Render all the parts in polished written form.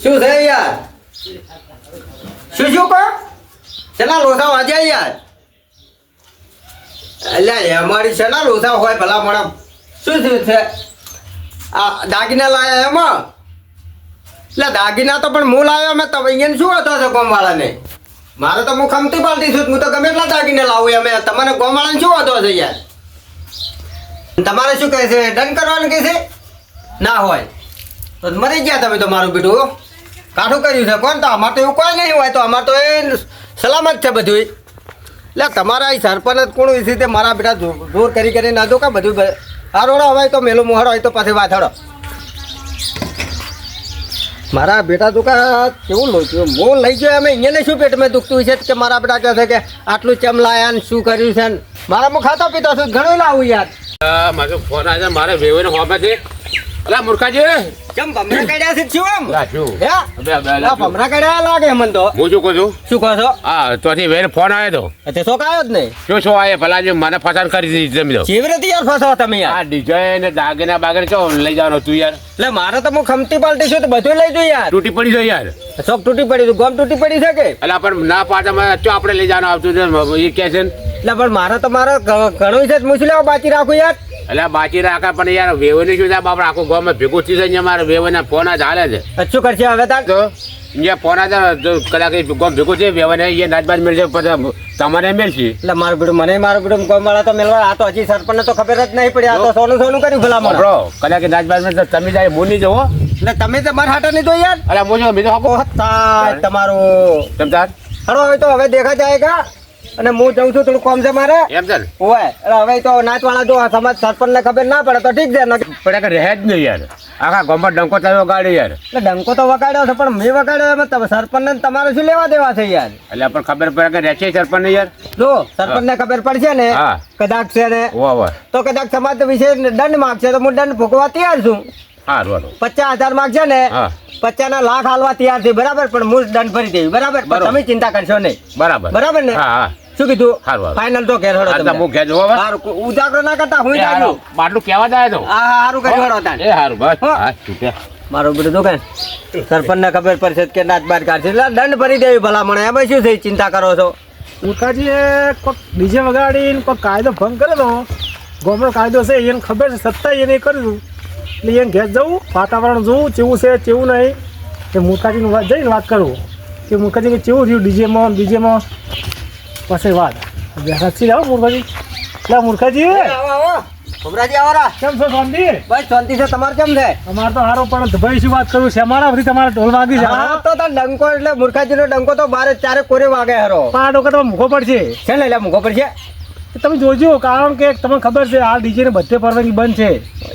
શું છે યાર? શું કહો? શેના લોસા વાજ્યા યાર? અલ્યા અમારી શેના લોસા હોય ભલા મને શું છે? આ દાગીના લાયા એમાં એટલે દાગીના તો પણ હું લાવ્યો મેં તો અહીંયા શું હતો છે ગોમવાળાને? મારે તો હું ખમતી પાલટી છું, હું તો ગમે એટલા દાગીના લાવું એમ. તમારે ગોમવાળાને શું હતો છે યાર? તમારે શું કહે છે? ડન કરવાનું કહે છે? ના હોય તો મરી ગયા તમે તો. મારું બેટું કાઠું કર્યું છે કોણ? તો અમારે તો એવું કોઈ નહીં હોય, તો અમારે તો એ સલામત છે બધું. એટલે તમારા એ સરપંચ કોણ વિશે તે મારા બેટા જોર કરી ના દો કે બધું હારોડો હવે તો મેલો મોહરો હોય તો પછી વાત હડો. મારા બેટા તો કેવું લોચ્યું હું લઈ ગયો અમે અહીંયા શું પેટમાં દુખતું છે કે મારા બેટા કહે છે કે આટલું ચમ લાયા ને શું કર્યું છે ને મારા હું ખાતો પીતો છું ઘણું લાવું યાર. મારો ફોન આવે મારે વેવને હોવા છે. અલા મૂર્ખાજી કેમ ભમરા કાઢ્યા છે શું આમ? રાજુ હે ભમરા કાઢ્યા લાગે મને તો. હું શું કહું છું? શું કહો છો? હા તોથી વેર ફોન આવ્યો તો તે શોખ આવ્યો જ નહીં. શું આયે ભલા જે મને ફસાણ કરી દીધી જમી દો. કેવી રીતે યાર ફસાવો તમે યાર? આ ડિઝાઇન ને દાગીના બાગીના ચો લઈ જવાનો તું યાર? એટલે મારે તો હું ખમતી પાલટી છું તો બધું લઈ જઉં યાર. તૂટી પડી છે યાર. શોખ તૂટી પડી ગમ તૂટી પડી છે કે? એટલે પણ ના પાડે ચો આપણે લઈ જવાનું આવતું એ કે છે. એટલે પણ મારે તો મારે ઘણું છે હું શું લેવા બાકી રાખું યાર? એટલે બાકી રાખા પણ યાર વેવની શું થાય બાપડે આખું ગામમાં ભેગું થઈ જાય મારે વેવના ફોન જ હાલે છે. શું કરશે હવે તાર? તો અહીંયા ફોન કદાચ ગામ ભેગું છે વેવને એ નાચબાજ મળશે પછી તમારે મેળશે. એટલે મારું બેડું મને મારું બેડું ગમ વાળા તો મેળવા આ તો હજી સરપંચ તો ખબર જ નહીં પડી. આ તો સોનું સોનું કર્યું ભલા મળો કદાચ નાચબાજ મળશે તમે જાય બોલી જવો. એટલે તમે તમારા હાટો નહીં તો યાર. અરે મોજો બીજો હકો તમારું તમતાર હડો હવે તો હવે દેખા જાયગા. અને હું જઉં છું થોડું કોમ છે મારે એમ છે ને હોય. એટલે હવે તો નાચવાળા જો સમાજ સરપંચ ને ખબર ના પડે તો ઠીક છે પડે કે રહે જ નહીં યાર. આખા ગામમાં ડંકો થયો ગાડી યાર. એટલે ડંકો તો વગાડ્યો છે પણ મેં વગાડ્યો એમ તમે સરપંચ ને તમારે શું લેવા દેવા છે યાર? એટલે પણ ખબર પડે કે રહે છે સરપંચ ને યાર. જો સરપંચ ને ખબર પડશે ને કદાચ છે ને તો કદાચ સમાજ વિશે દંડ માગશે તો હું દંડ ભોગવા તૈયાર છું. 50,000 માગશે ને 50 લાખ હાલવા તૈયાર છે બરાબર, પણ હું દંડ ભરી દેવી બરાબર. તમે ચિંતા કરશો નહીં બરાબર બરાબર ને? શું કીધું? ફાઇનલ તો ઘેર હડો. ઉજાગરો ના કરતા હું બાટલું કેવા જાય તો સારું કર્યું હડો તાર. એ સારું બસ મારો બધું તો કઈ સરપંચ ને ખબર પડશે કે નાચ બાર કાઢશે એટલે દંડ ભરી દેવી ભલામણ. એમાં શું થઈ ચિંતા કરો છો? ઉઠાજીએ કોઈક ડીજે વગાડીને કોઈ કાયદો ભંગ કરે તો ગોમનો કાયદો છે એને ખબર છે સત્તા એને કર્યું એટલે એને ઘેર જવું વાતાવરણ જોવું કેવું છે કેવું નહીં કે મુકાજીને જઈને વાત કરું કે મુકાજી કેવું થયું ડીજેમાં પછી વાત સાચી આવો મૂર્ખાજી. એટલે મૂર્ખાજી કેમ છો? શાંતિ? બસ શાંતિ છે. તમારે કેમ છે? અમારે તો સારો પણ ભાઈ શું વાત કરું છે અમારા બધી તમારે ઢોલ વાગી છે. તો ડંકો એટલે મૂર્ખાજી નો ડંકો તો બારે ચારે કોરે વાગે હરો. પણ આ ડોકા તમે મૂકો પડશે છે ને? એટલે મૂકો પડશે. તમે જોજો કારણ કે તમને ખબર છે આ ડીજે ને બધે પરવાનગી બંધ છે.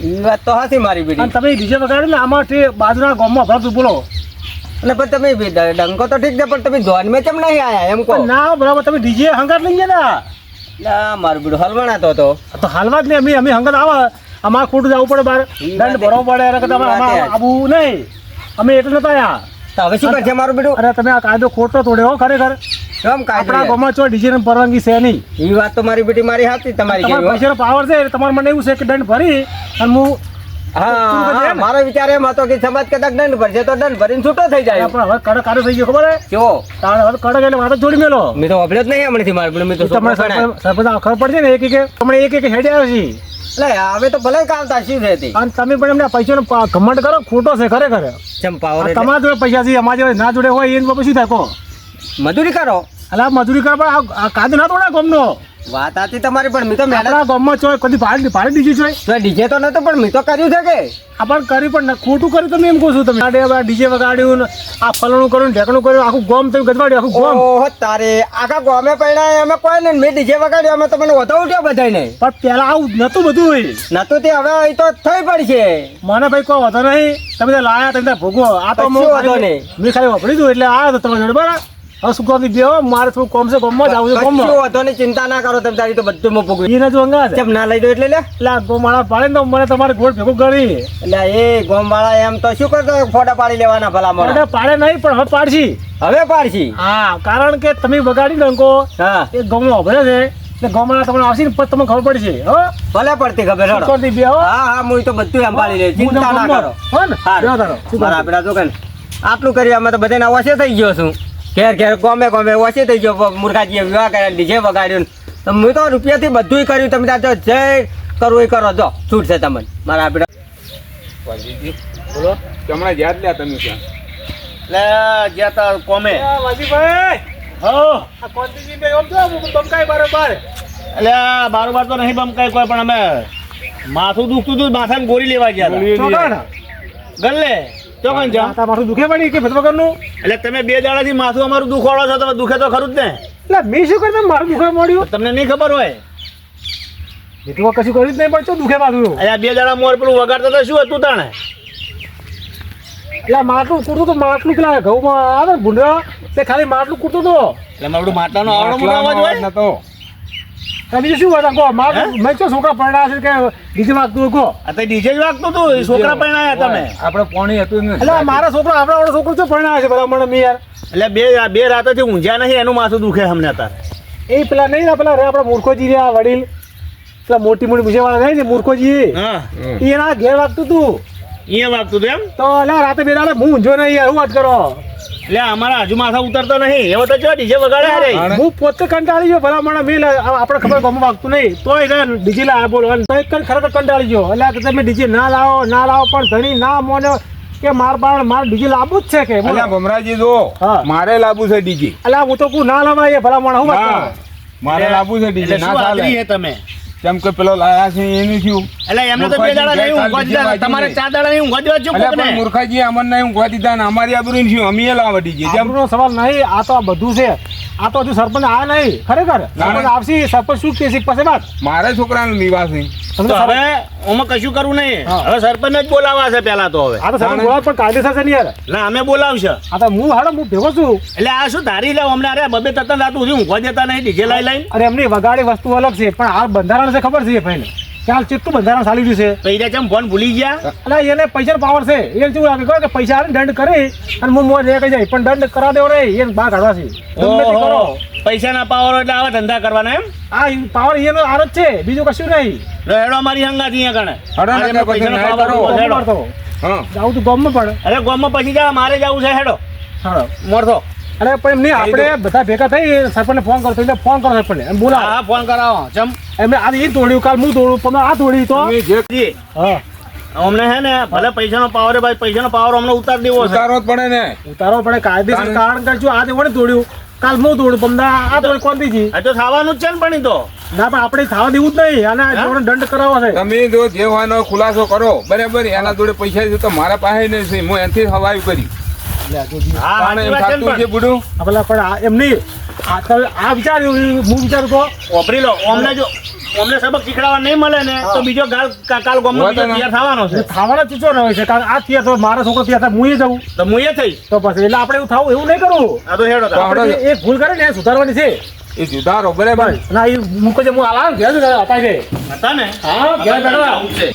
એ વાત તો હાથી મારી બેટી. અને તમે ડીજે વગાડો ને આમાંથી બાજુના ગામમાં ભરતું બોલો. અને પણ તમે ડંકો તો ઠીક છે પણ તમે જોન મેં કેમ નહીં આયા એમ કહો? ના બરાબર તમે ડીજે હંગાત લઈ ગયા ના મારું બેટું હલવાના તો હાલવા જ નહીં અમે હંગાત આવે અમારે ખોટું જવું પડે બહાર દંડ ભરવો પડે એને કરતા આવું નહીં અમે એટલે નતા આવ્યા. તો હવે શું કરશે મારું બેટું? અરે તમે આ કાયદો ખોટો તોડ્યો ખરેખર. આપણા ગામમાં ચો ડીજે ની પરવાનગી છે નહીં. એ વાત તો મારી બેટી મારી હાથી તમારી પૈસાનો પાવર છે તમારે મને એવું છે કે દંડ ભરી અને હું હા મારો વિચાર એમ હતો કે સમાજ કદાચ દંડ ભરશે તો દંડ ભરીને છૂટો થઈ જાય. પણ હવે કડક કાઢો થઈ ગયો ખબર હે કેવો? હવે કડક એટલે વાત જોડી મેલો. મેં તો અભ્યત નહીં હમણાંથી મારે મેં તો તમને સરપંચ ખબર પડશે ને એક તમને એક હેડે આવે છે. એટલે હવે તો ભલે કામ તાશી છે અને તમે પણ એમને પૈસાનો ઘમંડ કરો ખોટો છે ખરેખર. તમારા જોડે પૈસા છે અમારા જોડે ના જોડે હોય એને પછી શું થાય કહો? મજૂરી કરો. એટલે મજૂરી કરો પણ આ કાયદો ના તોડે ગામનો. વાત હતી તમારી પણ મેં તો આપણા ગામમાં ચોય કદી ભાડે ડીજે છે ડીજે તો નતો પણ મેં તો કર્યું છે કે આપણ કરી પણ ખોટું કર્યું તમે એમ કહું છું તમે ડીજે વગાડ્યું આ ફલણું કર્યું ઢેકણું કર્યું આખું ગામ તમે ગજવાડ્યું આખું ગામ. ઓહો તારે આખા ગામે પડ્યા અમે કોઈ નહીં મેં ડીજે વગાડ્યું અમે તો મને વધુ ઉઠ્યો બધા નહીં. પણ પેલા આવું નતું બધું હોય નતું તે હવે એ તો થઈ પડશે. મને ભાઈ કોઈ વધો નહીં તમે લાયા તમે ભોગવો આ તો વધો નહીં મેં ખાલી વાપરી દઉં એટલે આ તમારી જોડે બરાબર. હવે શું કરી દો મારે થોડું કોમ છે ગામમાં જ આવું છે ગામમાં ચિંતા ના કરો તમે તારી તો બધું હું ભોગવું. એને જો અંગા કેમ ના લઈ દો એટલે ગોમાળા પાડે ને મને તમારે ગોળ ભેગું કરી એટલે એ ગોમાળા એમ તો શું કરતો ફોટા પાડી લેવાના ભલા મને પાડે નહીં પણ હવે પાડશી હવે પાડશી. હા કારણ કે તમે વગાડી ડંકો હા એ ગામમાં ઉભરે છે એટલે ગામમાં તમને આવશે ને પછી તમને ખબર પડશે. ભલે પડતી ખબર. હા હા હું તો બધું એમ પાડી લે ચિંતા ના કરો. મારા આપડા તો કઈ આટલું કરી અમે તો બધાને ઓછે થઈ ગયો છું ઘેર ઘેર ગમે ગમે ઓછે થઈ ગયો મુરઘાજીએ વિવાહ કર્યા ડીજે વગાડ્યું તો મેં તો રૂપિયાથી બધું કર્યું તમે ત્યાં જો જે કરવું એ કરો જો છૂટ છે તમને મારા આપણે વાજીજી બોલો હમણાં યાદ લ્યા તમે ત્યાં એટલે જ્યાં તાર કોમે વાજીભાઈ હો આ કોંતીજી બે ઓમ તો બમકાય બરોબર એટલે આ બારોબાર તો નહીં બમકાય કોઈ પણ અમે માથું દુખતું હતું માથાને ગોળી લેવા ગયા હતા. ચોકાણ ગલ્લે ચોકન જા માથા માથું દુખે પડી કે ભેદ વગરનું એટલે તમે 2 દાડાથી માથું અમારું દુખવાડો છો તમે દુખે તો ખરું જ ને એટલે મેં શું કર્યું મારું દુખે મળ્યું તમને નહીં ખબર હોય એટલું કશું કર્યું જ નહીં પણ શું દુખે માથું એટલે 2 દાડા મોર પેલું વગાડતા તો શું હતું તાણે એટલે માટલું કૂટતું તો માટલું પેલા ઘઉંમાં આવે ને ભૂંડરા તે ખાલી માટલું કૂટતું તો એટલે મારું માટલાનો આવડો મોટો અવાજ હોય નતો બીજું શું વાત કહો માટલું મેં તો છોકરા પરણા છે કે બીજી વાત તું કહો આ તો ડીજે જ વાગતું હતું એ છોકરા પરણાયા તમે આપણે પાણી હતું ને એટલે મારા છોકરો આપણા વાળો છોકરો છે પરણા છે બધા મને મેં યાર એટલે બે રાતોથી ઊંઝ્યા નહીં એનું માથું દુખે અમને અત્યારે એ પેલા નહીં ને પેલા રે આપણા મૂર્ખોજી રહ્યા વડીલ પેલા મોટી મોટી મુજેવાળા નહીં ને મૂર્ખોજી હા એના ઘેર વાગતું તું અહીંયા વાગતું હતું એમ તો એટલે રાતે બે દાડે હું ઊંઝો નહીં યાર હું વાત કરો એટલે અમારા હજુ માથા ઉતરતો નહીં એવો તો જો ડીજે વગાડે રે હું પોતે કંટાળી ગયો ભલા મને મેં આપણે ખબર ગમું વાગતું નહીં તોય ડીજે લાવ્યા બોલો અને તોય ખરેખર કંટાળી ગયો એટલે આ તમે ડીજે ના લાવો પણ ધણી ના મોને કે માર ડીજે લાવવું જ છે કે બોલો. અલ્યા ભમરાજી જો હા. મારે લાવવું છે ડીજે એટલે હું તો કોઈ ના લવાય ભલા મને હું વાત હા કરો? મારે લાવવું છે ડીજે એટલે ના શું આદરી ચાલે છે તમે કેમ કે પેલો લાયા છે એનું શું એટલે એમને તો 2 દાડા નહીં ઊંઘવા દીધા તમારે 4 દાડા નહીં ઊંઘવા દેવા છો અલ્યા કોકને પણ મૂર્ખાજી અમને નહીં ઊંઘવા દીધા ને અમારી આબરૂ શું અમે લાવવા ડીજે જેમ આબરૂનો સવાલ નહીં આ તો આ બધું છે આ તો હજુ સરપંચ આ નહીં ખરેખર સરપંચ આવશે સરપંચ શું કે છે પછી વાત મારે છોકરાનો નિવાસ નહીં તમને તો સરપંચ- હવે ઓમાં કશું કરવું નહીં હા. હવે સરપંચને જ બોલાવવા છે પહેલા તો હવે આ તો સરપંચ બોલાવે પણ કાયદેસર છે ને યાર ના અમે બોલાવશે આ તો હું હાડો હું ભેગો છું એટલે આ શું ધારી લે અમને અરે બબે તતન રાત સુધી ઊંઘવા દેતા નહીં ડીજે લઈ લઈને અરે એમની વગાડી વસ્તુ અલગ છે પણ આ બંધારણ છે ખબર છે ભાઈને ચાલ કેટલું બંધારણ ચાલી રહ્યું છે તો એ ચમ ફોન ભૂલી ગયા એટલે એને પૈસાનો પાવર છે એ શું લાગે ખબર કે પૈસા આવીને દંડ કરે અને હું મોં રે જાય પણ દંડ કરા દેવો રે એને બહાર કાઢવા છે ગમે તે કરો. પૈસાના પાવર એટલે આવા ધંધા કરવાના એમ આ પાવર એનો આર જ છે બીજું કશું નહીં તો હેડો અમારી હંગાત અહીંયા કણે હડો ને આજે પછી પૈસાનો ન્યાય પાવર કરો. ઉભો છે, હેડો. ગમમાં તો હા જાવું તું ગમમાં પણ અરે ગામમાં પછી જા મારે જવું છે હેડો હાલો મળતો અરે પણ એમ નહીં આપણે બધા ભેગા થઈ સરપંચને ફોન કરતો એટલે ફોન કરો સરપંચને એમ બોલાવો હા ફોન કરાવો ચમ એમને આજે એ તોડ્યું કાલ હું તોડું તમે આ તોડી તો તમે જે જી, હા અમને હે ને ભલે પૈસાનો પાવર ભાઈ પૈસાનો પાવર અમને ઉતાર દેવો છે ઉતારવો જ પડે ને ઉતારો પડે કાયદેસર કારણ કરજો આજે વડે તોડ્યું કાલ હું તોડું તમને આ તોડી કોણ દીધી આ તો થવાનું જ છે ને પણ ઈ તો ના પણ આપણે ખાવા દેવું જ નહીં અને આ જોડે દંડ કરાવવો છે તમે જો જે હોવાનો ખુલાસો કરો બરાબર એના જોડે પૈસા છે તો મારા પાસે નહીં છે હું એનાથી હવાયું કરી હા પણ સાચી એમ વાત છે ને થતું છે પણ. બુડું આ પેલા પણ આ એમ નહીં આ વિચાર્યું હું વિચારું તો વાપરી લો અમને સબક શીખડાવવા નહીં મળે ને તો બીજો કાલ ગામનો બીજો તૈયાર થવાનો છે ખાવાના ચીચો ન હોય છે કારણ કે આ થયા તો મારો છોકરો થયા હતા હું એ જવું તો હું એ થઈશ તો પછી એટલે આપણે એવું થવું એવું નહીં કરવું આ તો હેડો તો. આપણે એક ભૂલ કરે ને એ સુધારવાની છે એ જુદારો બરાબર ના એ મૂકો છે હું આલા ઘેર જ હતા છે હતા ને હા ઘેર બેઠા આવું છે.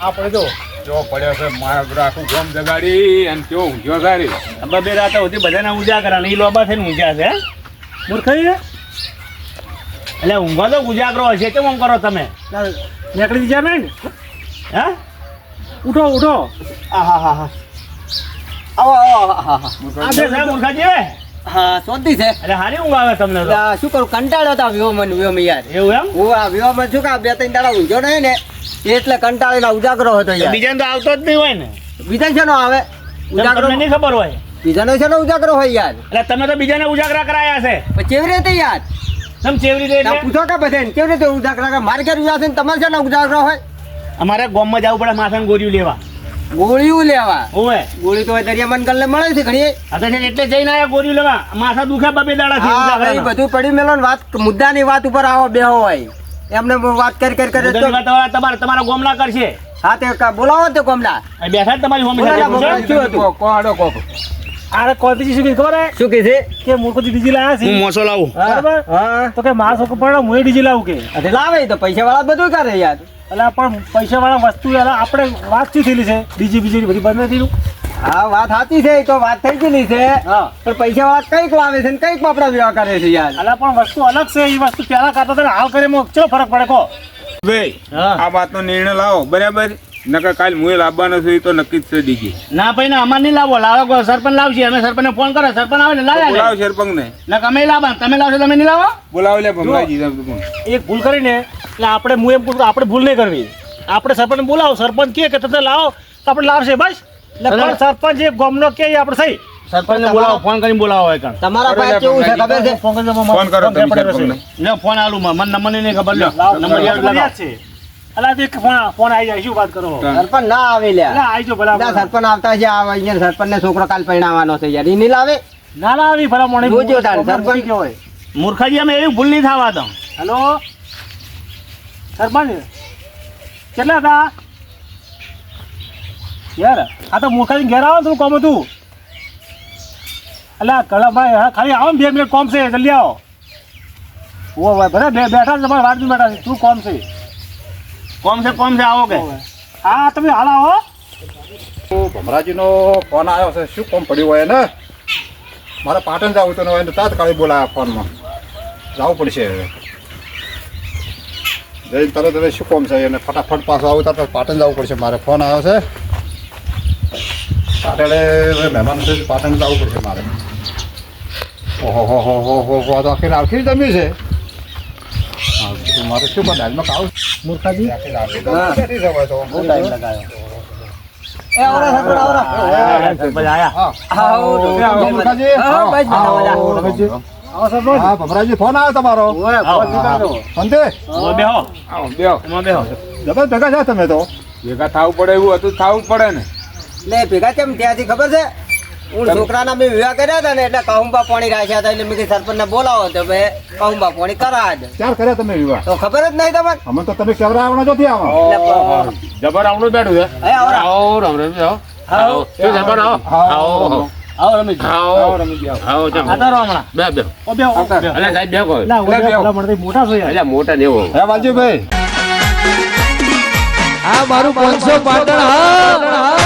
આપણે જો જો પડ્યો છે મારા આખું ગોમ જગાડી અને કેવો ઊંઘ્યો સારી આ બે રાતો સુધી બધાને ઊંઝા કરા એ લોબા થઈને ઊંઝા છે હે? મૂર્ખાઈ એટલે ઊંઘવા તો ઉજાગરો હશે કેમ આમ કરો તમે નીકળી દીધા નહીં ને હે ઉઠો ઉઠો હા હા હા આવો આવો હા હા આ બે સાહેબ મૂર્ખાજી હા શાંતિ છે એટલે હારી ઊંઘ આવે તમને તો એટલે શું કરું કંટાળ્યો હતા વિવાહ યાર એવું એમ હું આ વિવાહમાં છું કે આ 2-3 દાડા ઊંઝો નહીં ને એટલે કંટાળેલા ઉજાગરો હતો યાર બીજાને તો આવતો જ નહીં હોય ને બીજા છે આવે ઉજાગરો તમને નહીં ખબર હોય બીજાનો છે ઉજાગરો હોય યાર એટલે તમે તો બીજાને ઉજાગરા કરાયા છે પણ કેવી રીતે યાર તમે કેવી રીતે ના એટલે પૂછો કે બધાને કેવી રીતે ઉજાગરા કરે મારે ઘેર ઉજાગરો છે ને તમારે છે ને ઉજાગરો હોય અમારે ગામમાં જવું પડે માથાને ગોળીઓ લેવા ગોળીઓ લેવા ઓવે ગોળી તો દરિયા મનગલ ને મળે છે ઘણી આ તો છે ને એટલે જઈને આયા ગોળીઓ લેવા માથા દુખે બબે દાડાથી હા ઉજાગરાના. ભાઈ બધું પડી મેલો ને વાત મુદ્દાની વાત ઉપર આવો બેહો હોય એમને વાત કરી બધાની વાત હવે તમારા ગામના કરશે હા તે બોલાવો તે કોમના અહીં બેઠા જ તમારી હોમી બોલો સાથે ના, પૂછો. શું હતું? કોડો કોક આરે કોઈથી શું કીધું ખબર હે શું કે છે કે મૂર્ખોથી ડીજી લાયા છે હું મોસો લાવું બરાબર હા તો કે મારા છોકરો પણ હું ડીજી લાવું કે અરે લાવે તો પૈસા વાળા બધું કરે યાર એટલે પણ પૈસા વાળા વસ્તુ યાર આપણે વાત શું થયેલી છે ડીજી બીજી બધી બંધ નથી થયેલું હા વાત સાચી છે એ તો વાત થઈ ગયેલી છે હા પણ પૈસા વાળા કઈક લાવે છે ને કઈક આપડા વિવાહ કરે છે યાર એટલે પણ વસ્તુ અલગ છે એ વસ્તુ પહેલા કરતા હતા ને હાલ કરે એમાં ચેવો ફરક પડે કહો ભાઈ હા આ વાતનો નિર્ણય લાવો બરાબર નકર કાલ મુએ લાવવાનો છું એ તો નક્કી જ છે ડીજી. ના ભાઈ ને અમાર નહીં લાવો, લાવો સરપંચ લાવશે, અમે સરપંચને ફોન કરો, સરપંચ આવે ને લાવ્યા બોલાવ સરપંચ ને, ને અમે લાવવા, તમે લાવશો તમે નહીં લાવો. બોલાવ લે ભમરાજી તમે પણ. એક ભૂલ કરીને એટલે આપણે હું એમ કહું છું, આપણે ભૂલ નહીં કરવી. આપણે સરપંચ બોલાવો, સરપંચ કહે કે તમે લાવો તો આપણે લાવશે બસ. એટલે પણ સરપંચ એક ગામનો કહે એ આપણે સહી. સરપંચને બોલાવો, ફોન કરીને બોલાવો હોય કાં. તમારા પાસે કેવું છે ખબર છે? ફોન કરી ફોન કરો તમે સરપંચને. લે ફોન આલું મને નંબર નહીં ખબર, લ્યો નંબર યાદ નંબર લગાવો. યાદ છે. અલા તે ફોન આવી જાય, શું વાત કરો? સરપંચ ના આવે લ્યા. ના આવી જો ભલા ના, સરપંચ આવતા છે, આ અહીંયા સરપંચ ને છોકરો કાલ પરણાવવાનો છે યાર, ઈ નહીં લાવે. ના ના આવી ભલા મોણી જોજો તાર, સરપંચ કેવો હોય. મૂર્ખાજી અમે એવી ભૂલ નહીં થવા દો. હેલો સરપંચ કેટલા હતા યાર? આ તો મૂર્ખાજી ઘેર આવો થોડું કોમ હતું. અલ્યા કળાભાઈ હા ખાલી આવો ને 2 મિનિટ કોમ છે, જલ્દી આવો. ઓ ભાઈ બધા બેઠા છે, તમારે વાત બેઠા છે, શું કોમ છે? કોમ છે આવો કે હા તમે હાલ આવો. ભમરાજીનો ફોન આવ્યો છે, શું કોમ પડ્યું હોય ને? મારે પાટણ જવું તો એને તાત્કાલિક બોલાયા ફોનમાં, જવું પડશે હવે. જઈને તરત હવે શું કોમ છે એને ફટાફટ પાછું આવું તરત પાટણ જવું પડશે. મારે ફોન આવ્યો છે, પાટણે હવે મહેમાન છે, પાટણ જવું પડશે મારે. ઓહો તો આખી જમી છે. હા, મારે શું પણ ડાયલમાં આવું મૂર્ખાજી બેઠી જવાય તો. બહુ ટાઈમ લગાવ્યો. એ આવરા સરપંચ આવરા. સરપંચ આયા. આવો, મુરખાજી. આવો, બસ, આવો, રમેશજી. આવો સરપંચ. હા ભમરાજી ફોન આવ્યો તમારો. ઓય, ફોન નીકાળો. અંતે એમાં બેહો, આવો બેહો. એમાં બેહો. જબર ભેગા છે તમે તો. ભેગા થવું પડે એવું હતું, થવું જ પડે ને. લે ભેગા કેમ ત્યાંથી ખબર છે? હું છોકરાના મેં વિવાહ કર્યા હતા ને એટલે કહુંબા પાણી રાખ્યા હતા, એટલે મેં કીધું સરપંચને બોલાવો તો ભાઈ કહુંબા પાણી કરાજ. ક્યાં કર્યા તમે વિવાહ? તો ખબર જ નહીં તમને? અમે તો તમે કેવડા આવવાના જોથી આવો. ઓહો, જબર આવડું બેઠું છે. એ આવરા. આવો રમરમી આવો. આવો શું જબર આવો. આવો આવો રમેશ, આવો રમેશજી આવો. આવો ચાલો. આતા રહો હમણાં. બે ઓ બેહો. અલ્યા સાહેબ બે કોઈ. ના ઓલા ભલા મોણથી મોટા છો યાર. અલ્યા મોટા ને એવો. હે વાલજીભાઈ. આ મારું 500 પાટણ હા